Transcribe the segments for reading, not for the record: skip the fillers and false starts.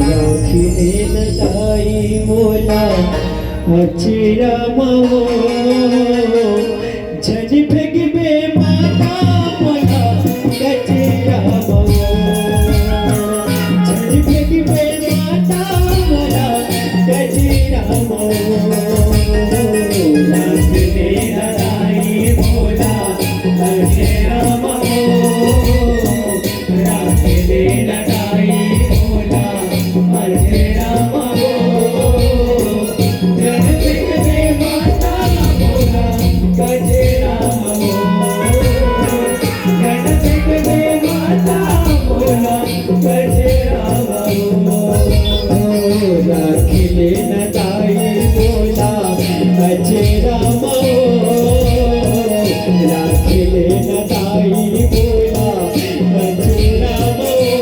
राखीने न ताई मोला अचिरा मावो झज फेंकबे माता मोला कचिरा मावो झज फेंकबे माता मोला कचिरा मावो राखीने न ताई मोला अचिरा मावो राखीने न ताई मोला अचिरा मावो राखीले न ताई मोला अचेरा मावो राखीले न ताई मोला अचेरा मावो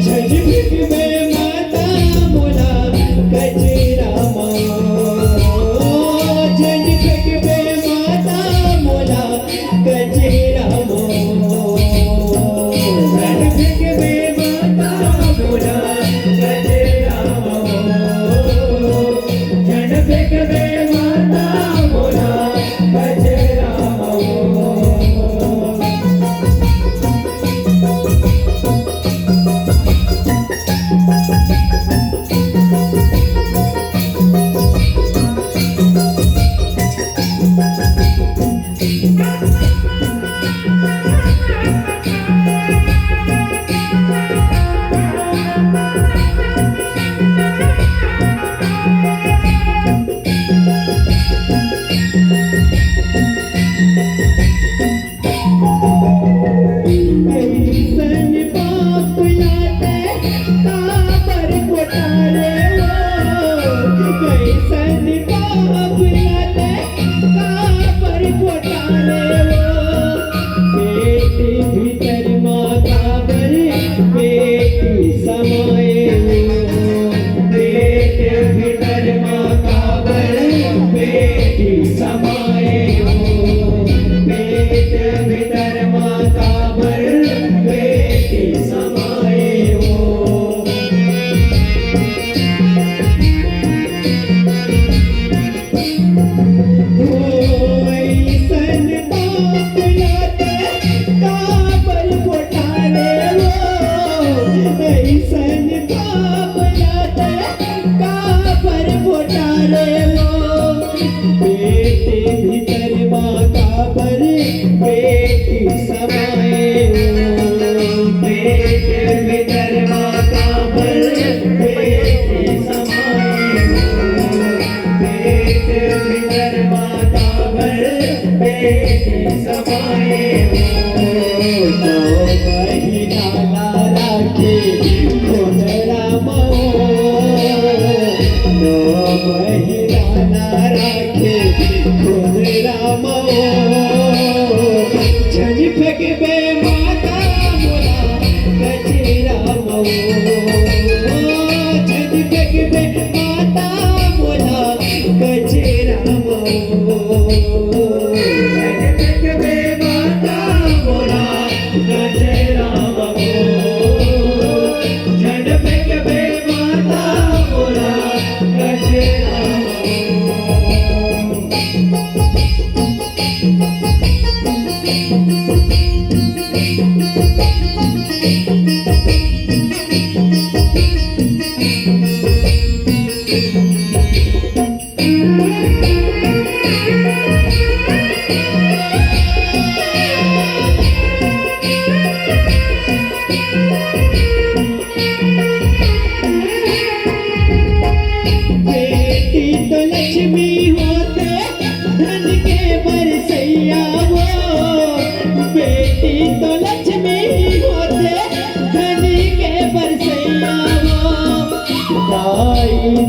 झज फेंकबे माता मोला कचेरा मावो झज फेंकबे माता मोला कचेरा मावो झज फेंकबे माता मोला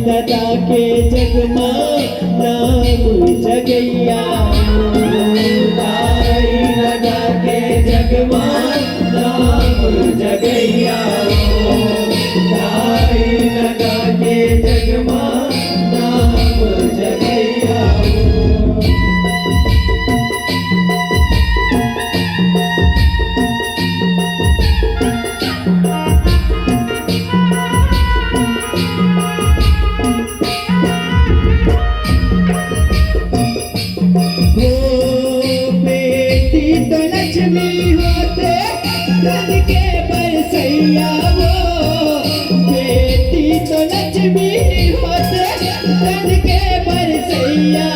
दादा के जगमा नाम जगैया ताई दादा के जगमा नाम जगैया ताई दादा के जगमा नाम जगैया। धन के बरसैया वो बेटी तो लक्ष्मी होते धन के बरसैया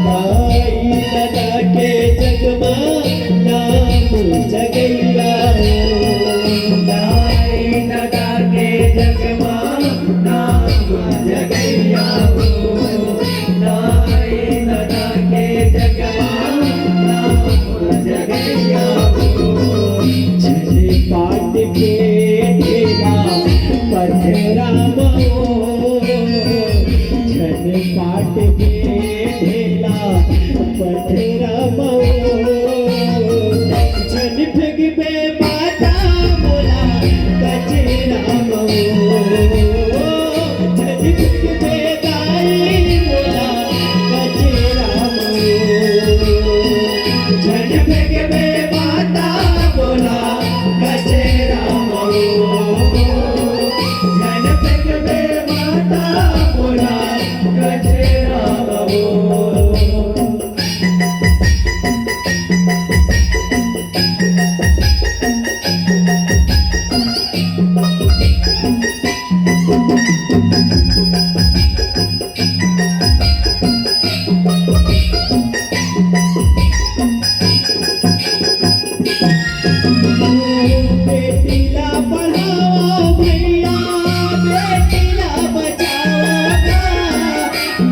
वो आई दादा के जगमा नाम जगैया आई दादा के जगमा नाम जगैया आई दादा के जगमा नाम जगैया छठ पाट के ढेला पथरा छठ पाट के ढेला पथरा छठ फेंकबे माता बोला कचरा छठ फेंकबे दाई बोला कचरा छठ फेंकबे माता बोला कचरा छठ फेंकबे माता बोला कचरा बेटीला पढ़ाओ भैया बेटीला बचाओ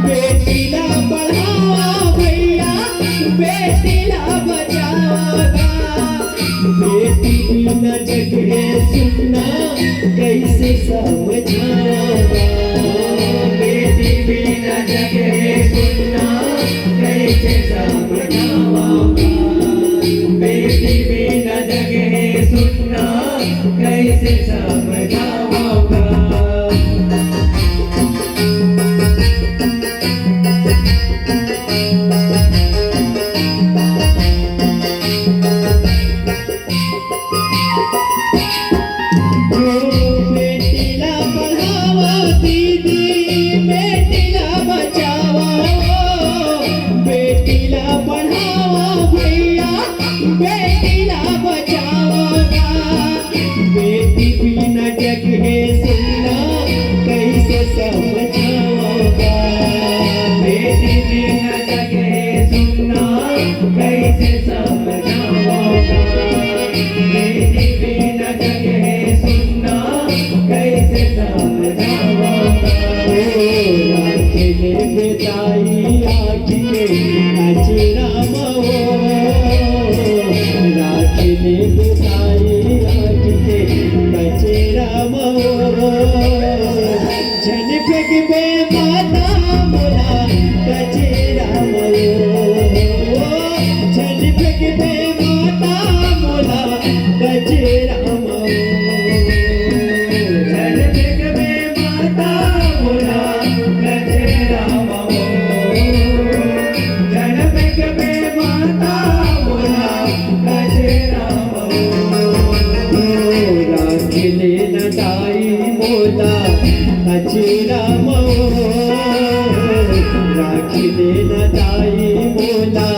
बेटीला पढ़ाओ भैया बेटीला बचाओ बेटी बिना जग है सुनना कैसे समझाओगा बेटी बिना जग है सुनना कैसे समझाओगा बेटी बिना जग है सुनना कैसे समझाओगा बेटीला पढ़ाओ दीदी बेटीला बचाओ बेटीला पढ़ाओ भैया बेटीला बचाओगा बेटी बिना जग है सुनना कैसे समझाओगा बेटी बिना जग है सुनना कैसे समझाओगा बेटी बिना जग है सुनना कैसे समझाओगा राखले बेताई आखिए अचरा राखले बेताई आखिए अचरा झन फेंकबे माता बोला कचरा झन फेंकबे माता बोला कचरा झन फेंकबे माता बोला कचरा झन फेंकबे माता बोला कचरा राखले न दाई मोला कचरा राखले न दाई मोला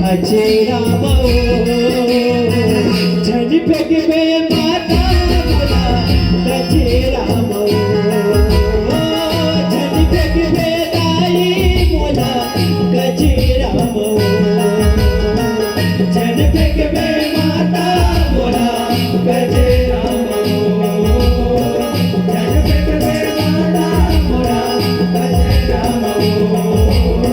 कचरा झन फेंकबे माता बोला कचरा झन फेंकबे दाई बोला कचरा झन फेंकबे माता बोला कचरा झन फेंकबे माता बोला कचरा माता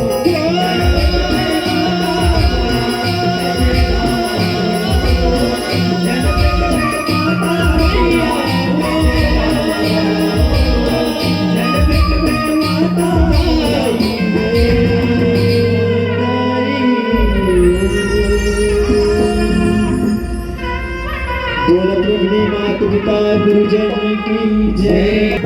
पिता गुरुजन की जय।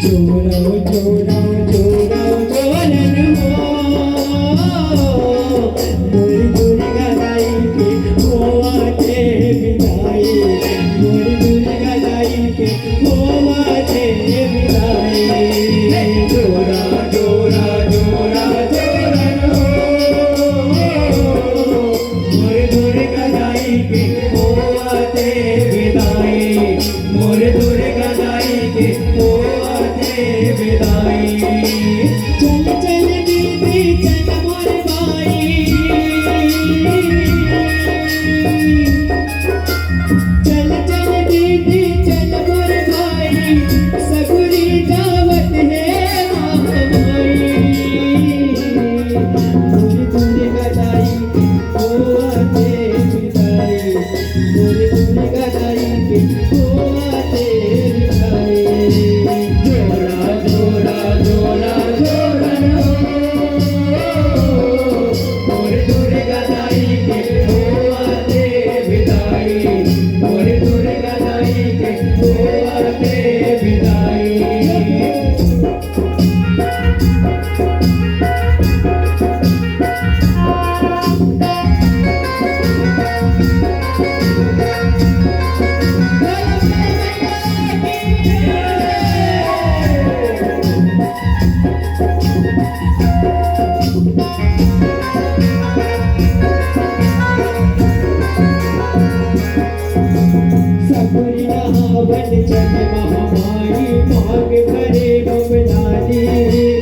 जोरो जोरो जोरो जोरन सकुरी नहावन जग महामाई मांग भरे बमलानी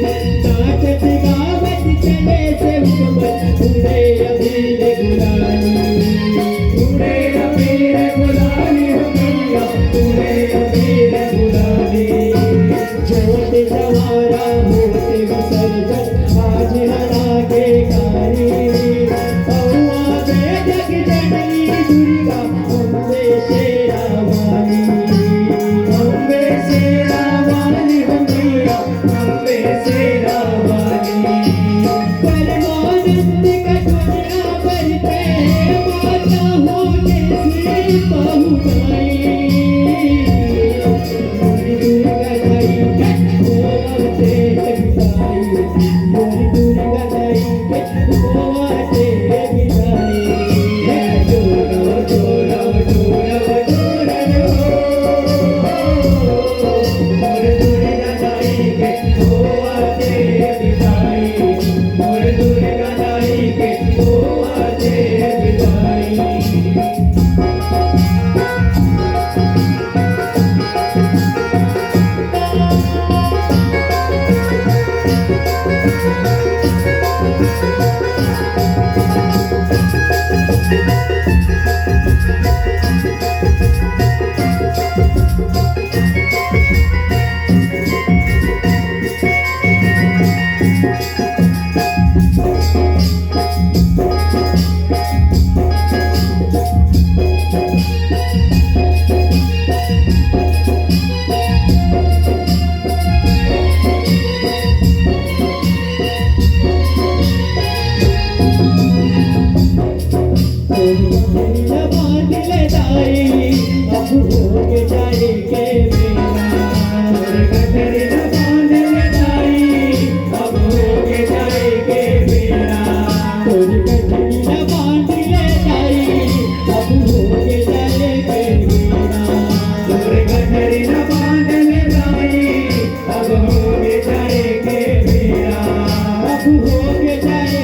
नाचत गावत चले से उमत उड़े अबीर गुलानी उड़े अबीर गुलानी हो मैया उड़े अबीर गुलानी जोत सवारा होते विसर्जन आज हरा के कारी औआ में जग जननी दुर्गा अम्बे शेरा वाली अम्बे शेरा वाली हो मैया अम्बे शेरा वाली परमानंद कटोरा भरते माता होने से पहुँचाई दुर्गा दाई होते बिताई दुर्गा दाई होते बिताई डोलो डोलो डोलो डोलो मोर दुर्गा दाई के होते बिताई मोर दुर्गा दाई के होते बिताई हो के जाए